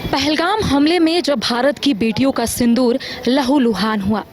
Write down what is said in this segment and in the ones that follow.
पहलगाम हमले में जब भारत की बेटियों का सिंदूर लहूलुहान हुआ,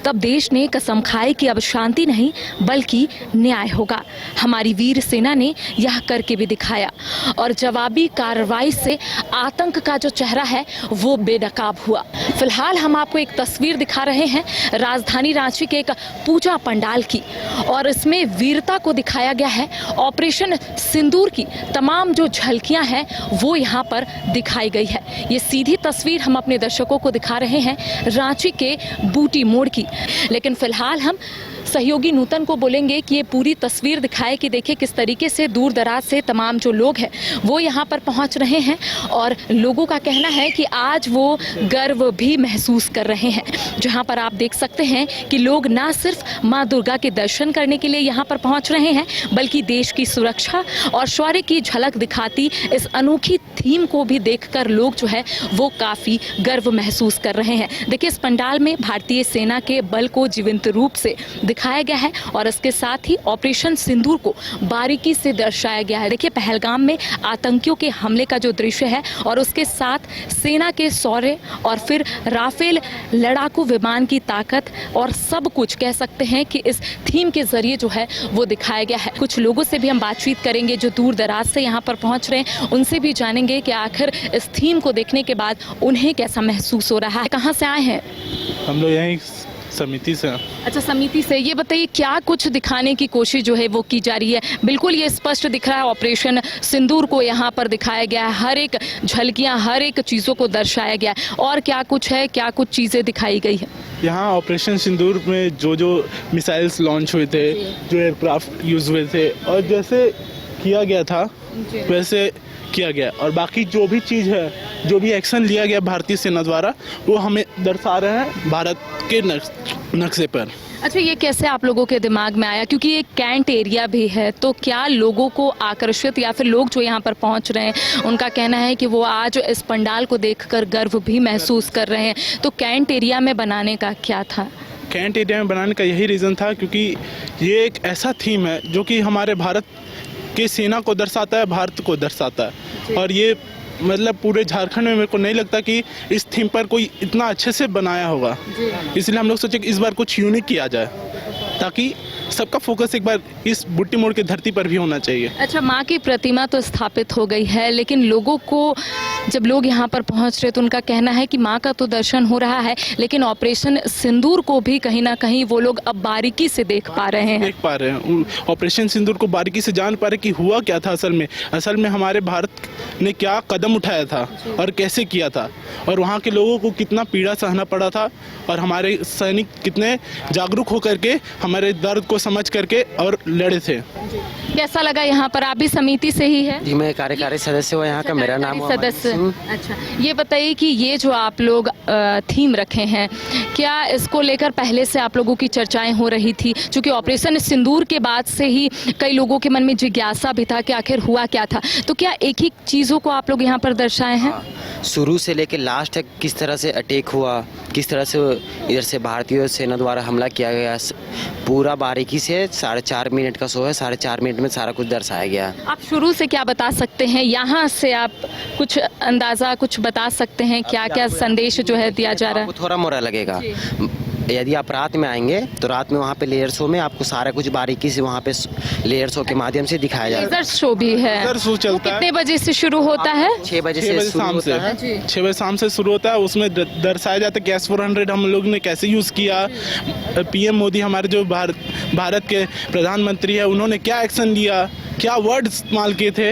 तब देश ने कसम खाई कि अब शांति नहीं बल्कि न्याय होगा। हमारी वीर सेना ने यह करके भी दिखाया और जवाबी कार्रवाई से आतंक का जो चेहरा है वो बेनकाब हुआ। फिलहाल हम आपको एक तस्वीर दिखा रहे हैं राजधानी रांची के एक पूजा पंडाल की, और इसमें वीरता को दिखाया गया है। ऑपरेशन सिंदूर की तमाम जो झलकियां हैं वो यहाँ पर दिखाई गई है। ये सीधी तस्वीर हम अपने दर्शकों को दिखा रहे हैं रांची के बूटी मोड़ की। लेकिन फिलहाल हम सहयोगी नूतन को बोलेंगे कि ये पूरी तस्वीर दिखाए कि देखिए किस तरीके से दूर दराज से तमाम जो लोग हैं वो यहाँ पर पहुँच रहे हैं, और लोगों का कहना है कि आज वो गर्व भी महसूस कर रहे हैं। जहाँ पर आप देख सकते हैं कि लोग ना सिर्फ माँ दुर्गा के दर्शन करने के लिए यहाँ पर पहुँच रहे हैं, बल्कि देश की सुरक्षा और शौर्य की झलक दिखाती इस अनोखी थीम को भी देखकर लोग जो है वो काफ़ी गर्व महसूस कर रहे हैं। देखिए इस पंडाल में भारतीय सेना के बल को जीवंत रूप से दिखाया गया है और इसके साथ ही ऑपरेशन सिंदूर को बारीकी से दर्शाया गया है। देखिए पहलगाम में आतंकियों के हमले का जो दृश्य है और उसके साथ सेना के शौर्य और फिर राफेल लड़ाकू विमान की ताकत और सब कुछ कह सकते हैं कि इस थीम के जरिए जो है वो दिखाया गया है। कुछ लोगों से भी हम बातचीत करेंगे जो दूर दराज से यहाँ पर पहुँच रहे हैं, उनसे भी जानेंगे कि आखिर इस थीम को देखने के बाद उन्हें कैसा महसूस हो रहा है। कहाँ से आए हैं? हम लोग यहीं समिति से। अच्छा, समिति से। ये बताइए क्या कुछ दिखाने की कोशिश जो है वो की जा रही है? बिल्कुल ये स्पष्ट दिख रहा है, ऑपरेशन सिंदूर को यहाँ पर दिखाया गया है, हर एक झलकियाँ हर एक चीज़ों को दर्शाया गया है। और क्या कुछ है, क्या कुछ चीज़ें दिखाई गई है? यहाँ ऑपरेशन सिंदूर में जो मिसाइल्स लॉन्च हुए थे, जो एयरक्राफ्ट यूज़ हुए थे और जैसे किया गया था वैसे किया गया, और बाकी जो भी चीज़ है, जो भी एक्शन लिया गया भारतीय सेना द्वारा, वो हमें दर्शा रहे हैं भारत के नक्शे पर। अच्छा, ये कैसे आप लोगों के दिमाग में आया? क्योंकि ये कैंट एरिया भी है, तो क्या लोगों को आकर्षित या फिर लोग जो यहाँ पर पहुँच रहे हैं उनका कहना है कि वो आज इस पंडाल को देखकर गर्व भी महसूस कर रहे हैं, तो कैंट एरिया में बनाने का क्या था? कैंट एरिया में बनाने का यही रीज़न था क्योंकि ये एक ऐसा थीम है जो कि हमारे भारत की सेना को दर्शाता है, भारत को दर्शाता है। और ये मतलब पूरे झारखंड में मेरे को नहीं लगता कि इस थीम पर कोई इतना अच्छे से बनाया होगा, इसलिए हम लोग सोचे कि इस बार कुछ यूनिक किया जाए ताकि सबका फोकस एक बार इस बुट्टी मोड़ की धरती पर भी होना चाहिए। अच्छा, माँ की प्रतिमा तो स्थापित हो गई है, लेकिन लोगों को जब लोग यहाँ पर पहुँच रहे तो उनका कहना है कि माँ का तो दर्शन हो रहा है, लेकिन ऑपरेशन सिंदूर को भी कहीं ना कहीं वो लोग अब बारीकी से देख पा रहे हैं। ऑपरेशन सिंदूर को बारीकी से जान पा रहे कि हुआ क्या था असल में हमारे भारत ने क्या कदम उठाया था और कैसे किया था, और वहाँ के लोगों को कितना पीड़ा सहना पड़ा था, और हमारे सैनिक कितने जागरूक होकर के हमारे दर्द को समझ करके और लड़े थे। कैसा लगा यहाँ पर? आप भी समिति से ही है? जी, मैं कार्यकारी सदस्य हूँ यहाँ का। मेरा नाम सदस्य। अच्छा, ये बताइए कि ये जो आप लोग थीम रखे हैं, क्या इसको लेकर पहले से आप लोगों की चर्चाएं हो रही थी? क्योंकि ऑपरेशन सिंदूर के बाद से ही कई लोगों के मन में जिज्ञासा भी था कि आखिर हुआ क्या था, तो क्या एक ही चीज़ों को आप लोग यहाँ पर दर्शाए हैं? शुरू से लेकर लास्ट तक किस तरह से अटैक हुआ, किस तरह से इधर से भारतीय सेना द्वारा हमला किया गया, पूरा बारीकी से 4.5 मिनट का शो है, 4.5 मिनट में सारा कुछ दर्शाया गया। आप शुरू से क्या बता सकते हैं? यहाँ से आप कुछ अंदाज़ा कुछ बता सकते हैं क्या क्या संदेश जो है दिया जा रहा है? थोड़ा मोड़ा लगेगा। यदि आप रात में आएंगे तो रात में वहाँ पे लेयर शो में आपको सारा कुछ बारीकी से वहाँ पे लेयर शो के माध्यम से दिखाया जाएगा। लेजर शो भी है। लेजर शो चलता है। कितने बजे से शुरू होता है? 6 बजे से शाम से 6 बजे शाम से शुरू होता है। उसमें दर्शाया जाता है कि S-400 हम लोग ने कैसे यूज़ किया, PM मोदी हमारे जो भारत के प्रधानमंत्री है उन्होंने क्या एक्शन लिया, क्या वर्ड इस्तेमाल किए थे,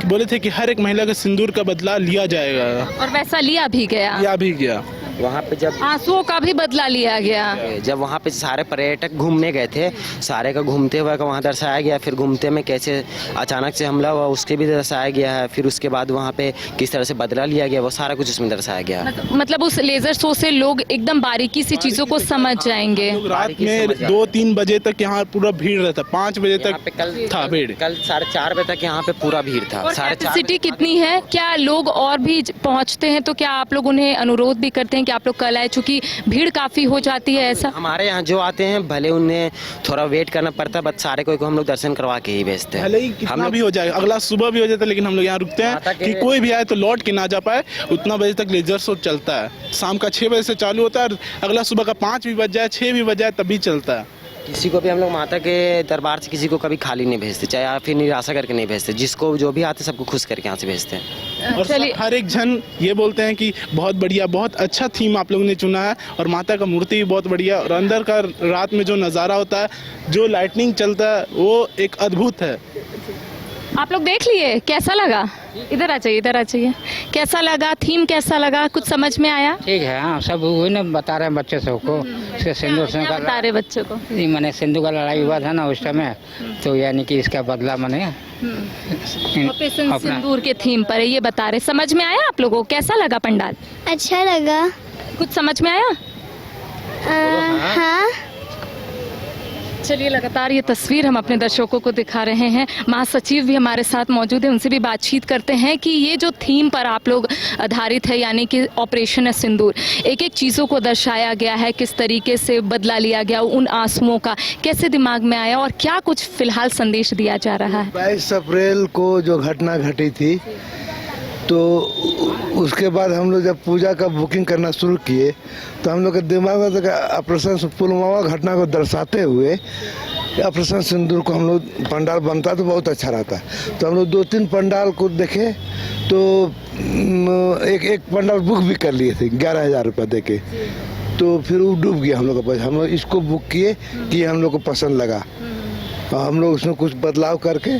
बोले थे कि हर एक महिला के सिंदूर का बदला लिया जाएगा, और वैसा लिया भी गया। वहाँ पे जब आंसुओं का भी बदला लिया गया। जब वहाँ पे सारे पर्यटक घूमने गए थे, सारे का घूमते हुए का वहाँ दर्शाया गया, फिर घूमते में कैसे अचानक से हमला हुआ उसके भी दर्शाया गया है, फिर उसके बाद वहाँ पे किस तरह से बदला लिया गया वो सारा कुछ उसमें दर्शाया गया। मतलब उस लेजर शो से लोग एकदम बारीकी से चीज़ों को समझ जाएंगे। रात में 2-3 बजे तक यहाँ पूरा भीड़ रहता, 5 बजे तक था भीड़। कल 4:30 बजे तक यहाँ पे पूरा भीड़ था। 4:30 कितनी है? क्या लोग और भी पहुँचते हैं तो क्या आप लोग उन्हें अनुरोध भी करते हैं कि आप लोग कल आए, चूंकि भीड़ काफ़ी हो जाती है ऐसा? हमारे यहाँ जो आते हैं भले उन्हें थोड़ा वेट करना पड़ता है, बट सारे कोई को हम लोग दर्शन करवा के ही भेजते हैं। भले ही कितना भी हो जाए, अगला सुबह भी हो जाता है, लेकिन हम लोग यहाँ रुकते माता हैं के- कि कोई भी आए तो लौट के ना जा पाए। उतना बजे तक लेजर शो चलता है, शाम का 6 बजे से चालू होता है और अगला सुबह का 5 भी बज जाए, 6 भी बज जाए, तभी चलता है। किसी को भी हम लोग माता के दरबार से किसी को कभी खाली नहीं भेजते, चाहे आप फिर निराशा करके नहीं भेजते। जिसको जो भी आते सबको खुश करके यहाँ से भेजते हैं। और चलिए, हर एक जन ये बोलते हैं कि बहुत बढ़िया, बहुत अच्छा थीम आप लोगों ने चुना है और माता का मूर्ति भी बहुत बढ़िया, और अंदर का रात में जो नज़ारा होता है, जो लाइटनिंग चलता है, वो एक अद्भुत है। आप लोग देख लिए, कैसा लगा? इधर आ जाइए, इधर आ जाइए। कैसा लगा? थीम कैसा लगा? कुछ समझ में आया? ठीक है। हाँ, सब वही ना बता रहे हैं बच्चे सबको, इसके सिंदूर से क्या बता रहे बच्चों को? मैंने सिंधु का लड़ाई हुआ था ना उस समय, तो यानी कि इसका बदला मैंने ऑपरेशन अपना सिंदूर के थीम पर है, ये बता रहे। समझ में आया आप लोगों को? कैसा लगा पंडाल? अच्छा लगा। कुछ समझ में आया? हाँ। चलिए, लगातार ये तस्वीर हम अपने दर्शकों को दिखा रहे हैं। महासचिव भी हमारे साथ मौजूद है, उनसे भी बातचीत करते हैं कि ये जो थीम पर आप लोग आधारित है, यानी कि ऑपरेशन सिंदूर, एक एक चीज़ों को दर्शाया गया है, किस तरीके से बदला लिया गया उन आंसुओं का, कैसे दिमाग में आया और क्या कुछ फिलहाल संदेश दिया जा रहा है? 22 अप्रैल को जो घटना घटी थी, तो उसके बाद हम लोग जब पूजा का बुकिंग करना शुरू किए तो हम लोग के दिमाग में तो ऑपरेशन पुलवामा घटना को दर्शाते हुए ऑपरेशन सिंदूर को हम लोग पंडाल बनता तो बहुत अच्छा रहता। तो हम लोग 2-3 पंडाल को देखे, तो एक पंडाल बुक भी कर लिए थे 11,000 रुपये दे के। तो फिर वो डूब गया हम लोग का पैसा। हम लोग इसको बुक किए कि हम लोग को पसंद लगा, और हम लोग उसमें कुछ बदलाव करके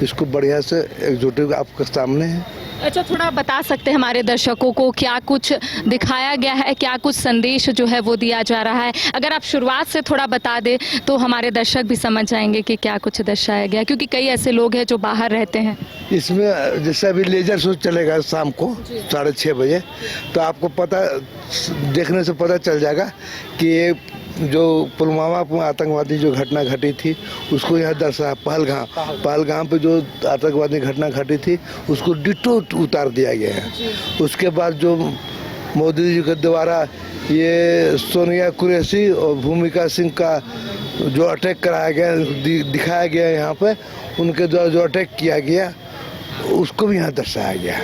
इसको बढ़िया से एग्जीक्यूटिव आपके सामने है। अच्छा, थोड़ा बता सकते हैं हमारे दर्शकों को क्या कुछ दिखाया गया है, क्या कुछ संदेश जो है वो दिया जा रहा है? अगर आप शुरुआत से थोड़ा बता दें तो हमारे दर्शक भी समझ जाएंगे कि क्या कुछ दर्शाया गया, क्योंकि कई ऐसे लोग हैं जो बाहर रहते हैं। इसमें जैसे अभी लेजर शो चलेगा शाम को 6:30 बजे, तो आपको पता देखने से पता चल जाएगा कि ये जो पुलवामा में आतंकवादी जो घटना घटी थी उसको यहाँ दर्शाया। पहलगाम पे जो आतंकवादी घटना घटी थी उसको डिटो उतार दिया गया है। उसके बाद जो मोदी जी के द्वारा ये सोनिया कुरैशी और भूमिका सिंह का जो अटैक कराया गया, दिखाया गया यहाँ पे, उनके द्वारा जो अटैक किया गया उसको भी यहाँ दर्शाया गया।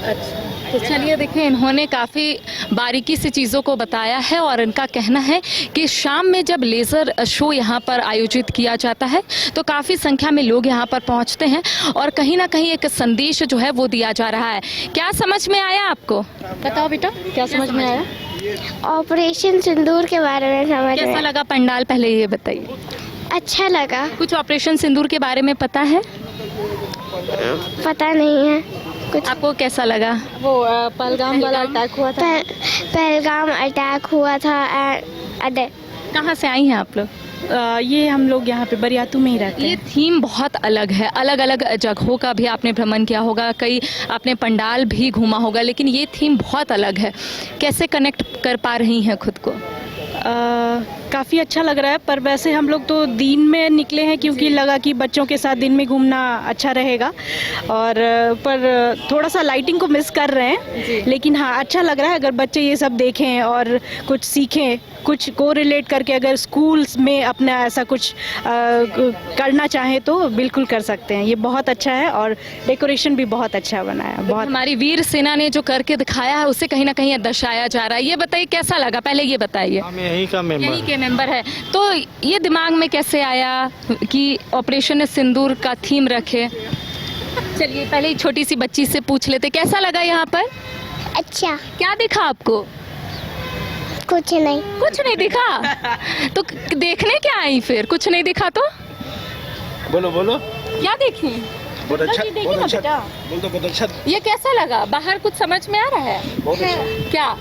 अच्छा, तो चलिए देखिए, इन्होंने काफ़ी बारीकी से चीज़ों को बताया है और इनका कहना है कि शाम में जब लेज़र शो यहाँ पर आयोजित किया जाता है तो काफ़ी संख्या में लोग यहाँ पर पहुँचते हैं और कहीं ना कहीं एक संदेश जो है वो दिया जा रहा है। क्या समझ में आया आपको? बताओ बेटा, क्या समझ में आया? ऑपरेशन सिंदूर के बारे में समझ कैसा में लगा पंडाल, पहले ये बताइए। अच्छा लगा। कुछ ऑपरेशन सिंदूर के बारे में पता है? पता नहीं है कुछ। आपको कैसा लगा? वो पहलगाम वाला अटैक हुआ था। पहलगाम अटैक हुआ था। कहाँ से आई हैं आप लोग? ये हम लोग यहाँ पे बरियातू में ही रहते ये हैं। थीम बहुत अलग है, अलग अलग जगहों का भी आपने भ्रमण किया होगा, कई आपने पंडाल भी घूमा होगा, लेकिन ये थीम बहुत अलग है। कैसे कनेक्ट कर पा रही हैं खुद को? काफ़ी अच्छा लग रहा है, पर वैसे हम लोग तो दिन में निकले हैं क्योंकि लगा कि बच्चों के साथ दिन में घूमना अच्छा रहेगा, और पर थोड़ा सा लाइटिंग को मिस कर रहे हैं, लेकिन हाँ अच्छा लग रहा है। अगर बच्चे ये सब देखें और कुछ सीखें, कुछ को रिलेट करके अगर स्कूल्स में अपना ऐसा कुछ करना चाहें तो बिल्कुल कर सकते हैं। ये बहुत अच्छा है और डेकोरेशन भी बहुत अच्छा बना है। बहुत हमारी वीर सेना ने जो करके दिखाया है उसे कहीं ना कहीं दर्शाया जा रहा है। ये बताइए कैसा लगा, पहले ये बताइए। हम यहीं का यहीं के मेंबर है, तो ये दिमाग में कैसे आया कि ऑपरेशन सिंदूर का थीम रखे? चलिए पहले एक छोटी सी बच्ची से पूछ लेते, कैसा लगा यहाँ पर? अच्छा। क्या दिखा आपको? कुछ नहीं। कुछ नहीं दिखा? तो देखने क्या आई फिर? कुछ नहीं दिखा तो बोलो बोलो। क्या देखी? बहुत अच्छा, बहुत अच्छा बोल दो, बहुत अच्छा। ये कैसा लगा? बाहर कुछ समझ में आ रहा है? क्या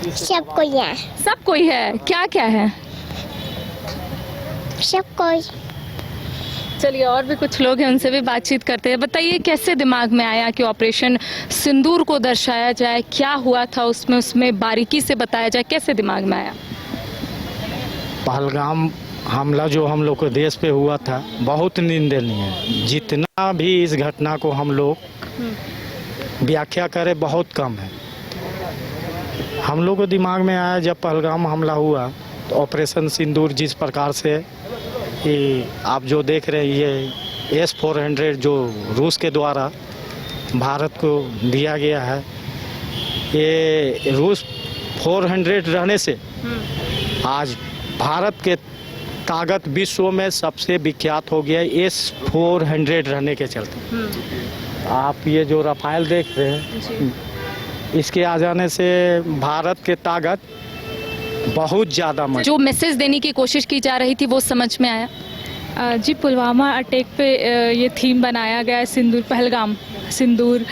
सब कोई है। सब कोई है? क्या क्या है? सब कोई। चलिए और भी कुछ लोग हैं, उनसे भी बातचीत करते हैं। बताइए कैसे दिमाग में आया कि ऑपरेशन सिंदूर को दर्शाया जाए, क्या हुआ था उसमें बारीकी से बताया जाए, कैसे दिमाग में आया? पहलगाम हमला जो हम लोग के देश पे हुआ था बहुत निंदनीय है। जितना भी इस घटना को हम लोग व्याख्या करें बहुत कम है। हम लोग को दिमाग में आया जब पहलगाम हमला हुआ तो ऑपरेशन सिंदूर जिस प्रकार से ये आप जो देख रहे हैं ये S-400 जो रूस के द्वारा भारत को दिया गया है, ये रूस 400 रहने से आज भारत के ताकत विश्व में सबसे विख्यात हो गया है S-400 रहने के चलते। आप ये जो राफेल देख रहे हैं इसके आ जाने से भारत के ताकत बहुत ज़्यादा जो मैसेज देने की कोशिश की जा रही थी वो समझ में आया? जी, पुलवामा अटैक पे ये थीम बनाया गया है सिंदूर, पहलगाम सिंदूर,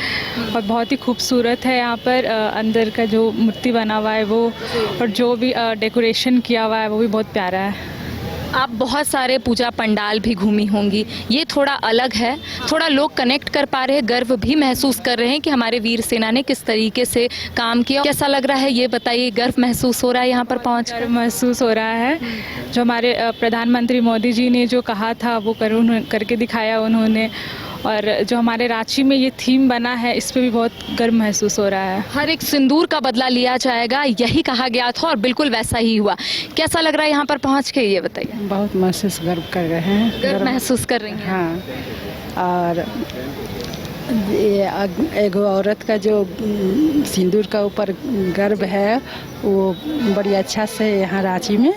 और बहुत ही खूबसूरत है। यहाँ पर अंदर का जो मूर्ति बना हुआ है वो, और जो भी डेकोरेशन किया हुआ है वो भी बहुत प्यारा है। आप बहुत सारे पूजा पंडाल भी घूमी होंगी, ये थोड़ा अलग है, थोड़ा लोग कनेक्ट कर पा रहे हैं, गर्व भी महसूस कर रहे हैं कि हमारे वीर सेना ने किस तरीके से काम किया। कैसा लग रहा है ये बताइए, गर्व महसूस हो रहा है यहाँ पर पहुँच? गर्व महसूस हो रहा है। जो हमारे प्रधानमंत्री मोदी जी ने जो कहा था वो करके दिखाया उन्होंने, और जो हमारे रांची में ये थीम बना है इस पे भी बहुत गर्व महसूस हो रहा है। हर एक सिंदूर का बदला लिया जाएगा, यही कहा गया था और बिल्कुल वैसा ही हुआ। कैसा लग रहा है यहाँ पर पहुँच के, ये बताइए? बहुत महसूस गर्व कर रहे हैं। गर्व महसूस कर रही हैं? हाँ, और ये एक औरत का जो सिंदूर का ऊपर गर्व है वो बड़ी अच्छा से यहाँ रांची में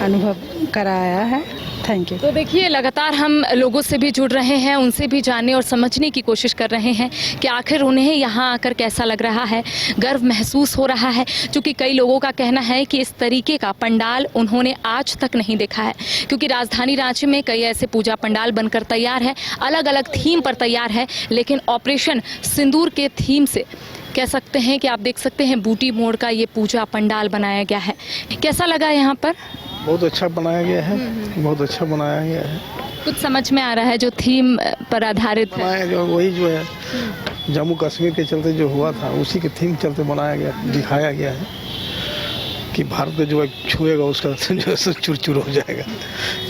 अनुभव कराया है। Thank you. तो देखिए, लगातार हम लोगों से भी जुड़ रहे हैं, उनसे भी जानने और समझने की कोशिश कर रहे हैं कि आखिर उन्हें यहाँ आकर कैसा लग रहा है, गर्व महसूस हो रहा है। क्योंकि कई लोगों का कहना है कि इस तरीके का पंडाल उन्होंने आज तक नहीं देखा है, क्योंकि राजधानी रांची में कई ऐसे पूजा पंडाल बनकर तैयार है, अलग अलग थीम पर तैयार है, लेकिन ऑपरेशन सिंदूर के थीम से कह सकते हैं कि आप देख सकते हैं बूटी मोड़ का ये पूजा पंडाल बनाया गया है। कैसा लगा यहाँ पर? बहुत अच्छा बनाया गया है, बहुत अच्छा बनाया गया है। कुछ समझ में आ रहा है जो थीम पर आधारित है? जो वही जो है जम्मू कश्मीर के चलते जो हुआ था उसी के थीम चलते बनाया गया, दिखाया गया है कि भारत को जो है छुएगा उसका जो है चूर-चूर हो जाएगा,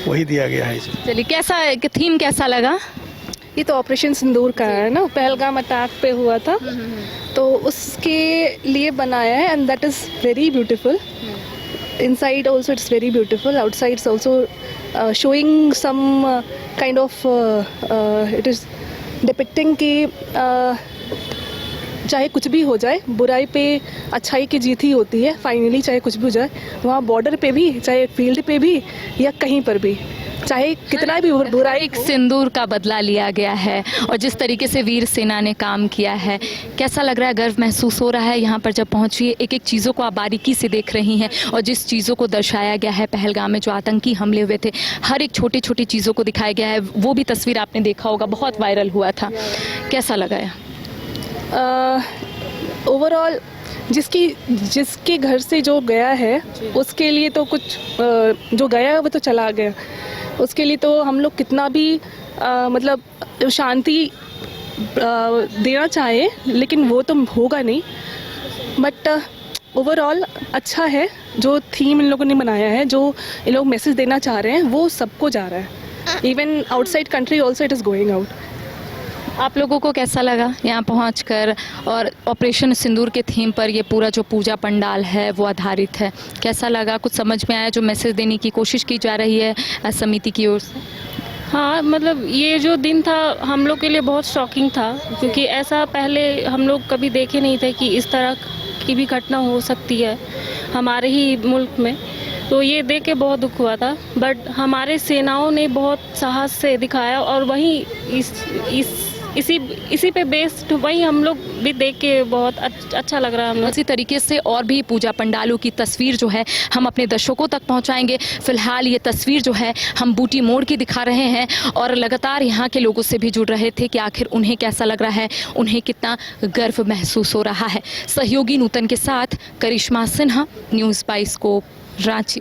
वही दिया गया है। चलिए, कैसा थीम कैसा लगा? ये तो ऑपरेशन सिंदूर का है ना, पहलगाम अटैक पे हुआ था तो उसके लिए बनाया है, and that is very beautiful. Inside also it's very beautiful. Outside it's also showing some kind of it is depicting कि चाहे कुछ भी हो जाए, बुराई पे अच्छाई की जीत ही होती है फाइनली। चाहे कुछ भी हो जाए, वहाँ बॉर्डर पे भी, चाहे फील्ड पे भी, या कहीं पर भी, चाहे कितना भी बुराई, सिंदूर का बदला लिया गया है। और जिस तरीके से वीर सेना ने काम किया है, कैसा लग रहा है, गर्व महसूस हो रहा है? यहाँ पर जब पहुँचिए, एक एक चीज़ों को आप बारीकी से देख रही हैं, और जिस चीज़ों को दर्शाया गया है पहलगाम में जो आतंकी हमले हुए थे, हर एक छोटी छोटी चीज़ों को दिखाया गया है। वो भी तस्वीर आपने देखा होगा, बहुत वायरल हुआ था। कैसा लगा है? ओवरऑल जिसके घर से जो गया है उसके लिए तो कुछ जो गया है वो तो चला गया, उसके लिए तो हम लोग कितना भी मतलब शांति देना चाहे लेकिन वो तो होगा नहीं। बट ओवरऑल अच्छा है जो थीम इन लोगों ने बनाया है, जो ये लोग मैसेज देना चाह रहे हैं वो सबको जा रहा है। Even outside country also it is going out. आप लोगों को कैसा लगा यहाँ पहुँचकर, और ऑपरेशन सिंदूर के थीम पर ये पूरा जो पूजा पंडाल है वो आधारित है, कैसा लगा? कुछ समझ में आया जो मैसेज देने की कोशिश की जा रही है समिति की ओर से? हाँ, मतलब ये जो दिन था हम लोग के लिए बहुत शॉकिंग था, क्योंकि ऐसा पहले हम लोग कभी देखे नहीं थे कि इस तरह की भी घटना हो सकती है हमारे ही मुल्क में। तो ये देख के बहुत दुख हुआ था, बट हमारे सेनाओं ने बहुत साहस से दिखाया, और वहीं इसी पे बेस्ड वही हम लोग भी देख के बहुत अच्छा लग रहा है हम लोग। इसी तरीके से और भी पूजा पंडालों की तस्वीर जो है हम अपने दर्शकों तक पहुंचाएंगे। फिलहाल ये तस्वीर जो है हम बूटी मोड़ की दिखा रहे हैं, और लगातार यहाँ के लोगों से भी जुड़ रहे थे कि आखिर उन्हें कैसा लग रहा है, उन्हें कितना गर्व महसूस हो रहा है। सहयोगी नूतन के साथ करिश्मा सिन्हा, न्यूज़ 22 रांची।